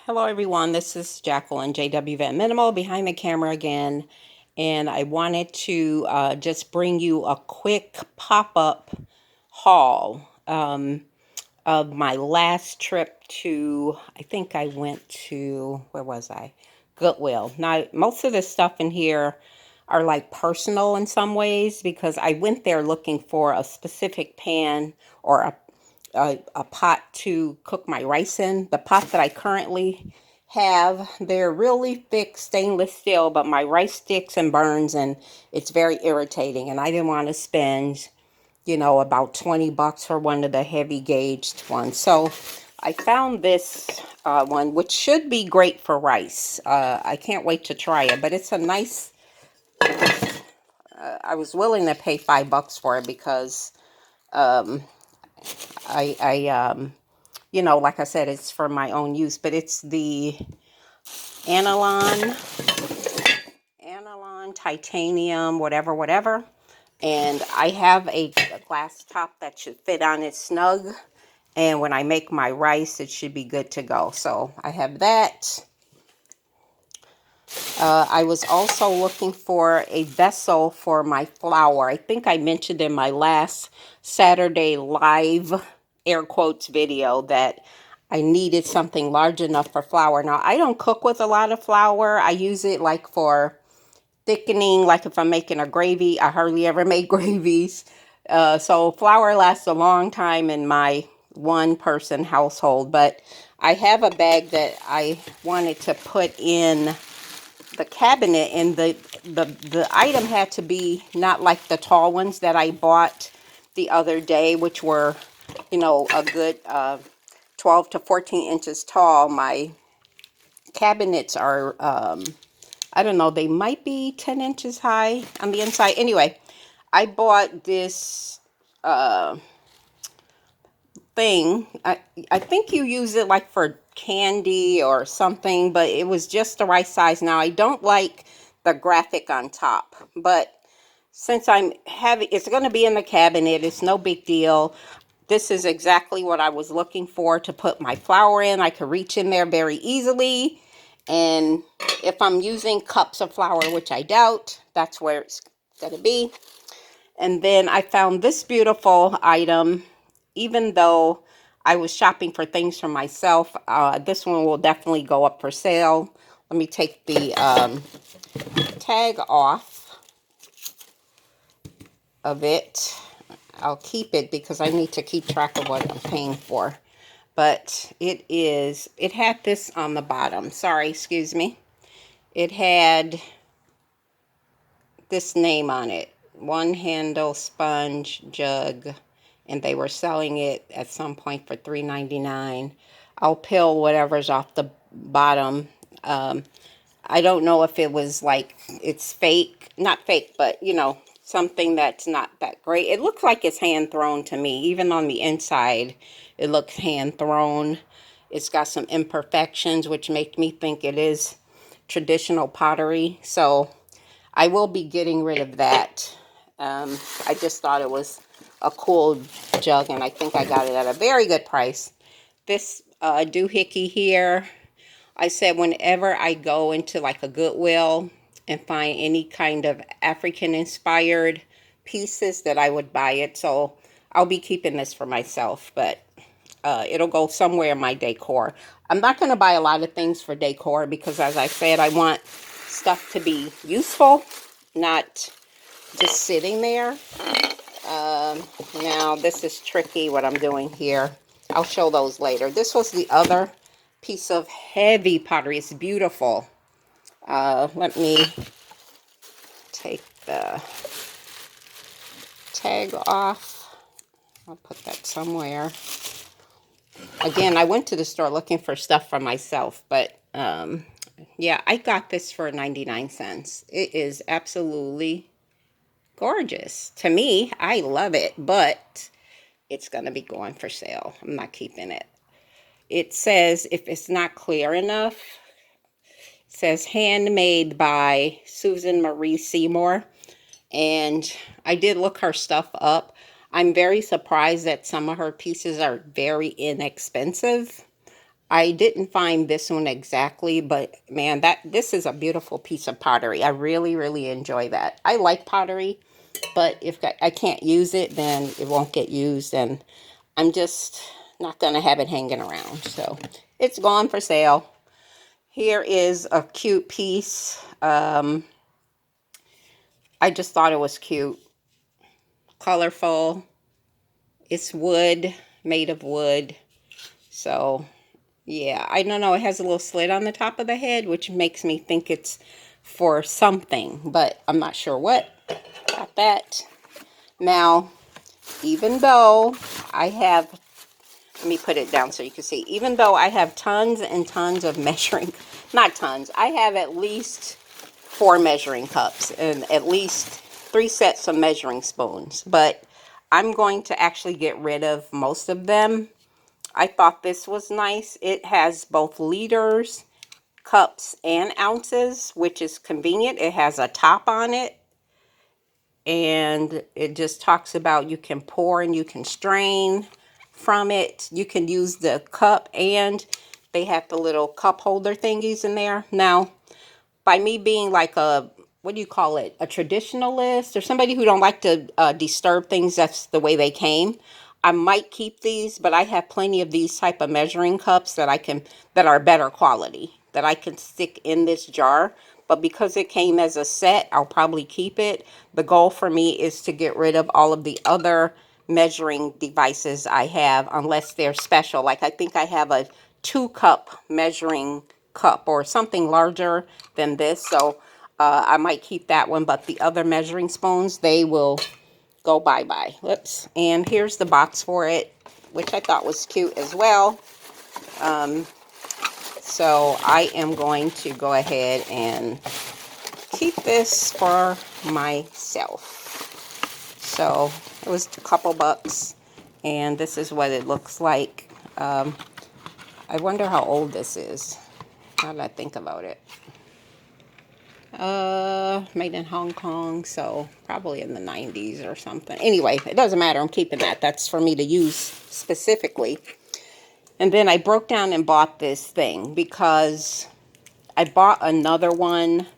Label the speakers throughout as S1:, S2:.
S1: Hello everyone, this is Jacqueline JW Van Minimal behind the camera again, and I wanted to just bring you a quick pop-up haul of my last trip to, I think I went to, where was I? Goodwill. Now, most of the stuff in here are like personal in some ways because I went there looking for a specific pan or a pot to cook my rice in. The pot that I currently have, they're really thick stainless steel, but my rice sticks and burns and it's very irritating. And I didn't want to spend, about 20 bucks for one of the heavy gauged ones. So I found this one, which should be great for rice. I can't wait to try it, but it's a nice, I was willing to pay $5 for it because like I said, it's for my own use, but it's the aniline titanium, whatever. And I have a glass top that should fit on it snug. And when I make my rice, it should be good to go. So I have that. I was also looking for a vessel for my flour. I think I mentioned in my last Saturday live air quotes video that I needed something large enough for flour. Now, I don't cook with a lot of flour. I use it like for thickening, like if I'm making a gravy. I hardly ever make gravies. So flour lasts a long time in my one-person household. But I have a bag that I wanted to put in the cabinet, and the item had to be not like the tall ones that I bought the other day, which were, a good 12 to 14 inches tall. My cabinets are, I don't know, they might be 10 inches high on the inside. Anyway, I bought this thing. I think you use it like for candy or something, but it was just the right size. Now, I don't like the graphic on top, but since it's going to be in the cabinet, it's no big deal. This is exactly what I was looking for to put my flour in. I could reach in there very easily. And if I'm using cups of flour, which I doubt, that's where it's going to be. And then I found this beautiful item. Even though I was shopping for things for myself, this one will definitely go up for sale. Let me take the tag off of it. I'll keep it because I need to keep track of what I'm paying for. But it had this on the bottom. Sorry, excuse me. It had this name on it. One handle sponge jug. And they were selling it at some point for $3.99. I'll peel whatever's off the bottom. I don't know if it was like it's fake. Not fake, but, something that's not that great. It looks like it's hand-thrown to me. Even on the inside, it looks hand-thrown. It's got some imperfections, which make me think it is traditional pottery. So I will be getting rid of that. I just thought it was a cool jug, and I think I got it at a very good price. This doohickey here, I said whenever I go into like a Goodwill and find any kind of African-inspired pieces that I would buy it. So I'll be keeping this for myself, but it'll go somewhere in my decor. I'm not going to buy a lot of things for decor because, as I said, I want stuff to be useful, not just sitting there. Now, this is tricky what I'm doing here. I'll show those later. This was the other piece of heavy pottery. It's beautiful. Let me take the tag off. I'll put that somewhere. Again, I went to the store looking for stuff for myself, but yeah, I got this for 99 cents. It is absolutely gorgeous. To me, I love it, but it's going to be going for sale. I'm not keeping it. It says, if it's not clear enough, it says handmade by Susan Marie Seymour. And I did look her stuff up. I'm very surprised that some of her pieces are very inexpensive. I didn't find this one exactly, but man, this is a beautiful piece of pottery. I really, really enjoy that. I like pottery, but if I can't use it, then it won't get used, and I'm just not going to have it hanging around. So it's gone for sale. Here is a cute piece. I just thought it was cute. Colorful. It's wood, made of wood. So, yeah, I don't know. It has a little slit on the top of the head, which makes me think it's for something, but I'm not sure what. Got that. Now, even though I have, let me put it down so you can see, even though I have tons and tons of measuring, not tons, I have at least 4 measuring cups and at least 3 sets of measuring spoons, but I'm going to actually get rid of most of them. I thought this was nice. It has both liters, cups, and ounces, which is convenient. It has a top on it, and it just talks about you can pour and you can strain from it. You can use the cup, and they have the little cup holder thingies in there. Now, by me being like a, what do you call it, a traditionalist or somebody who don't like to disturb things that's the way they came, I might keep these, but I have plenty of these type of measuring cups that that are better quality, that I can stick in this jar. But because it came as a set, I'll probably keep it. The goal for me is to get rid of all of the other measuring devices I have, unless they're special. Like I think I have a 2-cup measuring cup or something larger than this. So I might keep that one, but the other measuring spoons, they will go bye-bye. Whoops. And here's the box for it, which I thought was cute as well. So I am going to go ahead and keep this for myself. So it was a couple bucks, and this is what it looks like. I wonder how old this is, now that I think about it. Made in Hong Kong, so probably in the 90s or something. Anyway, it doesn't matter. I'm keeping that. That's for me to use specifically. And then I broke down and bought this thing because I bought another one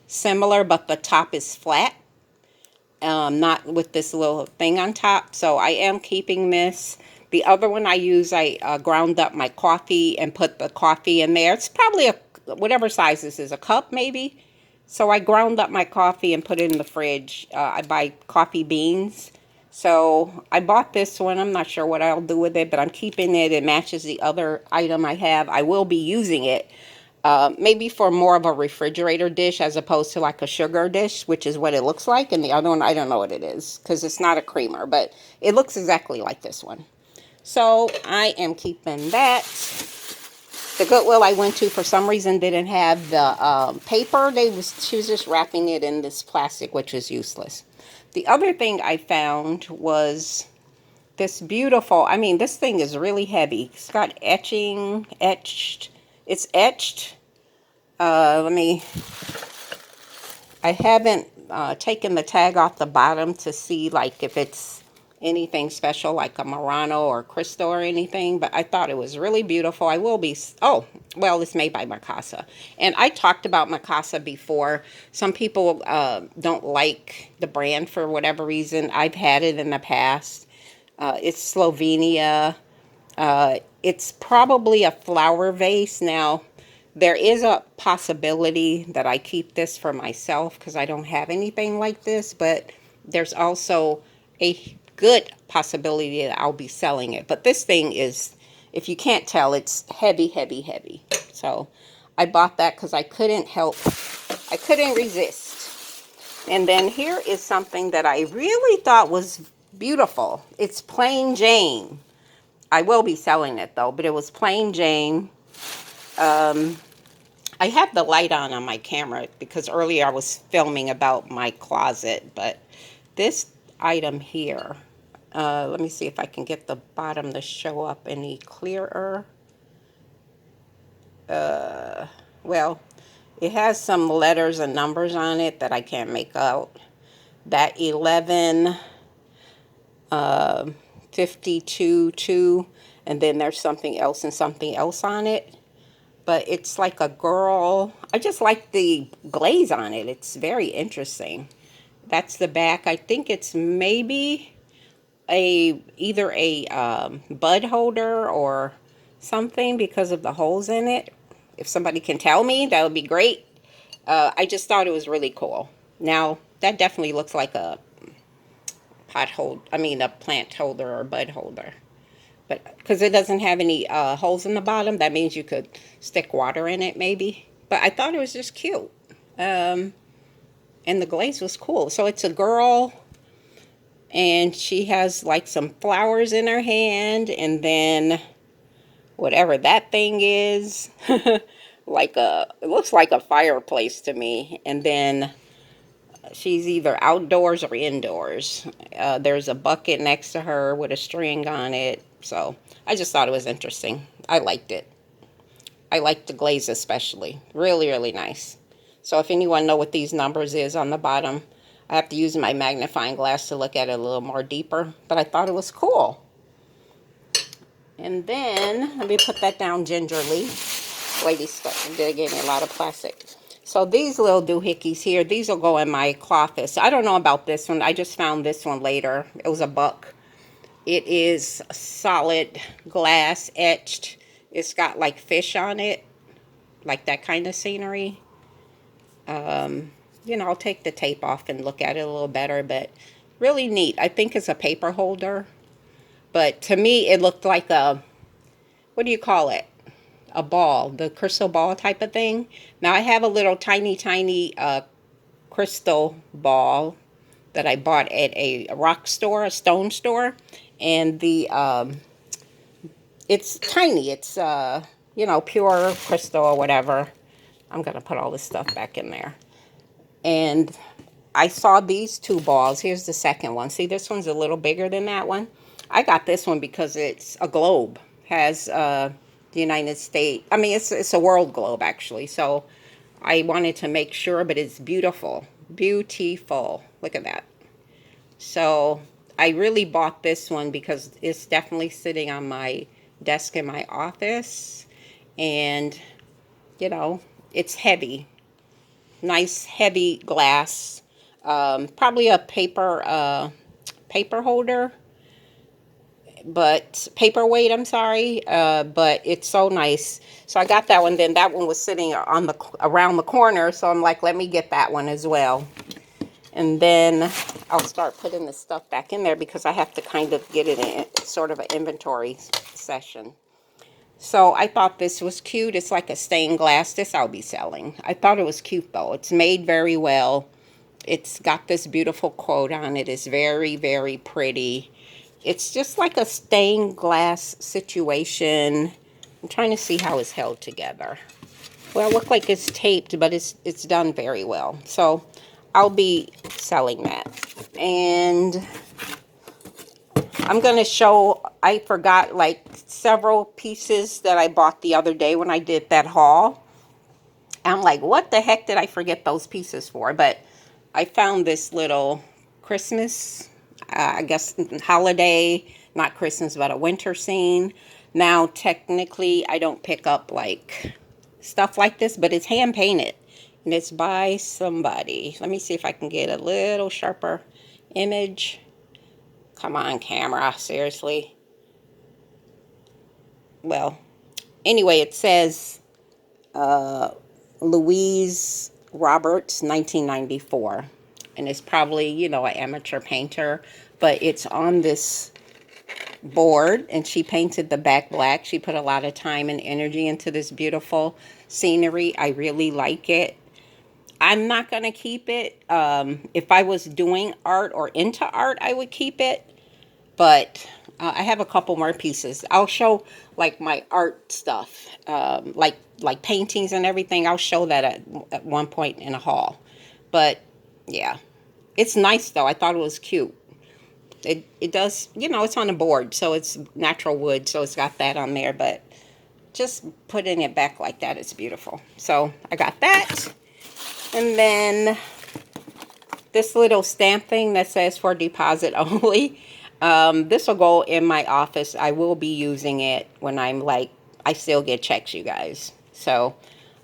S1: similar, but the top is flat. Not with this little thing on top. So I am keeping this. The other one I use, I ground up my coffee and put the coffee in there. It's probably whatever size this is, a cup maybe. So I ground up my coffee and put it in the fridge. I buy coffee beans. So I bought this one. I'm not sure what I'll do with it, but I'm keeping it. It matches the other item I have. I will be using it. Maybe for more of a refrigerator dish as opposed to like a sugar dish, which is what it looks like. And the other one, I don't know what it is because it's not a creamer, but it looks exactly like this one. So I am keeping that. The Goodwill I went to, for some reason, didn't have the paper. She was just wrapping it in this plastic, which was useless. The other thing I found was this beautiful, I mean, this thing is really heavy. It's got etched. It's etched. I haven't taken the tag off the bottom to see like if it's anything special like a Murano or Crystal or anything, but I thought it was really beautiful. I will be, oh, well, it's made by Mikasa. And I talked about Mikasa before. Some people don't like the brand for whatever reason. I've had it in the past. It's Slovenia. It's probably a flower vase. Now, there is a possibility that I keep this for myself because I don't have anything like this, but there's also a good possibility that I'll be selling it. But this thing is, if you can't tell, it's heavy, heavy, heavy. So I bought that because I couldn't resist. And then here is something that I really thought was beautiful. It's Plain Jane. I will be selling it though, but it was Plain Jane. I have the light on my camera because earlier I was filming about my closet, but this item here, let me see if I can get the bottom to show up any clearer. Well, it has some letters and numbers on it that I can't make out. That 11, 52.2, and then there's something else and something else on it. But it's like a girl. I just like the glaze on it. It's very interesting. That's the back. I think it's maybe either a bud holder or something because of the holes in it. If somebody can tell me, that would be great. I just thought it was really cool. Now, that definitely looks like a a plant holder or bud holder. But because it doesn't have any holes in the bottom, that means you could stick water in it maybe. But I thought it was just cute. And the glaze was cool. So it's a girl, and she has like some flowers in her hand, and then whatever that thing is, it looks like a fireplace to me. And then she's either outdoors or indoors. There's a bucket next to her with a string on it. So I just thought it was interesting. I liked it. I liked the glaze especially. Really, really nice. So if anyone know what these numbers is on the bottom, I have to use my magnifying glass to look at it a little more deeper. But I thought it was cool. And then, let me put that down gingerly. Lady stuff, they gave me a lot of plastic. So these little doohickeys here, these will go in my cloffice. I don't know about this one. I just found this one later. It was $1. It is solid glass etched. It's got like fish on it, like that kind of scenery. I'll take the tape off and look at it a little better, but really neat. I think it's a paper holder. But to me, it looked like what do you call it? A ball, the crystal ball type of thing. Now, I have a little tiny crystal ball that I bought at a rock store, a stone store. And it's tiny. It's, pure crystal or whatever. I'm going to put all this stuff back in there. And I saw these 2 balls. Here's the second one. See, this one's a little bigger than that one. I got this one because it's a globe. Has the United States. I mean, it's a world globe, actually. So I wanted to make sure, but it's beautiful. Beautiful. Look at that. So I really bought this one because it's definitely sitting on my desk in my office. And, it's heavy. Nice, heavy glass. Probably a paper holder. But paperweight, I'm sorry, but it's so nice. So I got that one. Then that one was sitting around the corner, so I'm like, let me get that one as well. And then I'll start putting the stuff back in there because I have to kind of get it in sort of an inventory session. So I thought this was cute. It's like a stained glass. This I'll be selling. I thought it was cute though. It's made very well. It's got this beautiful quote on it. It's very, very pretty. It's just like a stained glass situation. I'm trying to see how it's held together. Well, it looks like it's taped, but it's done very well. So I'll be selling that. And I'm going to show, I forgot like several pieces that I bought the other day when I did that haul. I'm like, what the heck did I forget those pieces for? But I found this little Christmas, I guess holiday, not Christmas, but a winter scene. Now, technically, I don't pick up like stuff like this, but it's hand painted and it's by somebody. Let me see if I can get a little sharper image. Come on, camera, seriously. Well, anyway, it says Louise Roberts, 1994. And it's probably, an amateur painter. But it's on this board, and she painted the back black. She put a lot of time and energy into this beautiful scenery. I really like it. I'm not going to keep it. If I was doing art or into art, I would keep it. But I have a couple more pieces. I'll show like my art stuff, like paintings and everything. I'll show that at one point in a haul. But yeah, it's nice though. I thought it was cute. It does, it's on a board, so it's natural wood, so it's got that on there. But just putting it back like that, it's beautiful. So I got that. And then this little stamp thing that says for deposit only. This will go in my office. I will be using it when I'm like, I still get checks, you guys. So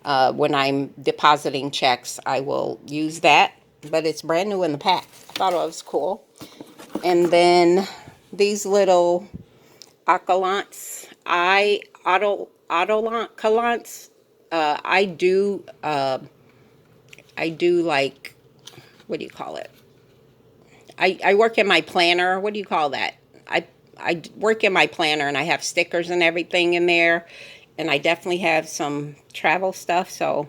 S1: when I'm depositing checks, I will use that. But it's brand new in the pack. I thought it was cool. And then these little Acolants, Autolants. I do like, what do you call it? I work in my planner. What do you call that? I work in my planner and I have stickers and everything in there. And I definitely have some travel stuff. So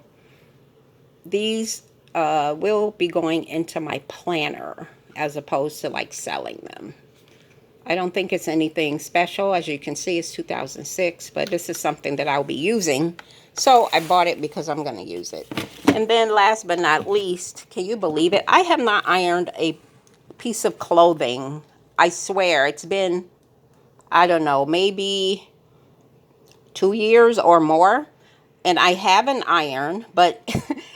S1: these will be going into my planner as opposed to like selling them. I don't think it's anything special. As you can see, it's 2006, but this is something that I'll be using. So I bought it because I'm going to use it. And then last but not least, can you believe it? I have not ironed a piece of clothing. I swear it's been, I don't know, maybe 2 years or more. And I have an iron, but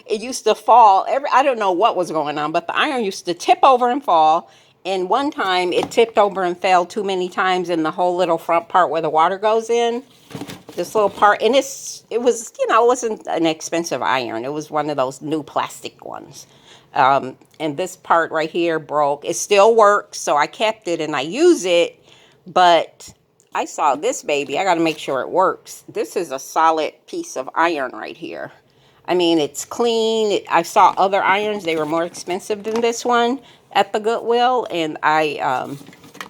S1: it used to fall. I don't know what was going on, but the iron used to tip over and fall. And one time it tipped over and fell too many times in the whole little front part where the water goes in. This little part, and it was, you know, it wasn't an expensive iron. It was one of those new plastic ones. And this part right here broke. It still works, so I kept it and I use it, but I saw this baby. I got to make sure it works. This is a solid piece of iron right here. I mean, it's clean. I saw other irons. They were more expensive than this one at the Goodwill, and I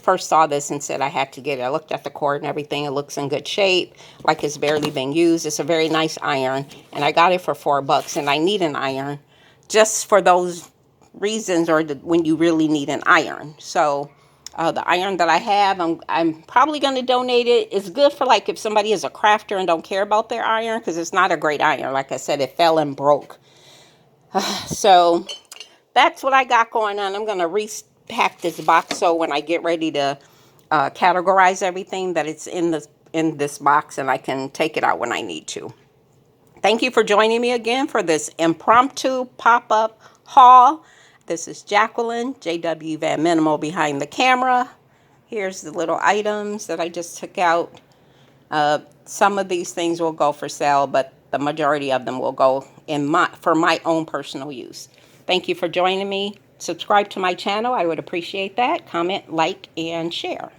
S1: first saw this and said I had to get it. I looked at the cord and everything. It looks in good shape, like it's barely been used. It's a very nice iron, and I got it for $4, and I need an iron just for those reasons, or when you really need an iron. So the iron that I have, I'm probably going to donate it. It's good for like if somebody is a crafter and don't care about their iron, because it's not a great iron. Like I said, it fell and broke. So that's what I got going on. I'm going to repack this box so when I get ready to categorize everything, that it's in this box and I can take it out when I need to. Thank you for joining me again for this impromptu pop-up haul. This is Jacqueline, JW Van Minimal behind the camera. Here's the little items that I just took out. Some of these things will go for sale, but the majority of them will go for my own personal use. Thank you for joining me. Subscribe to my channel. I would appreciate that. Comment, like, and share.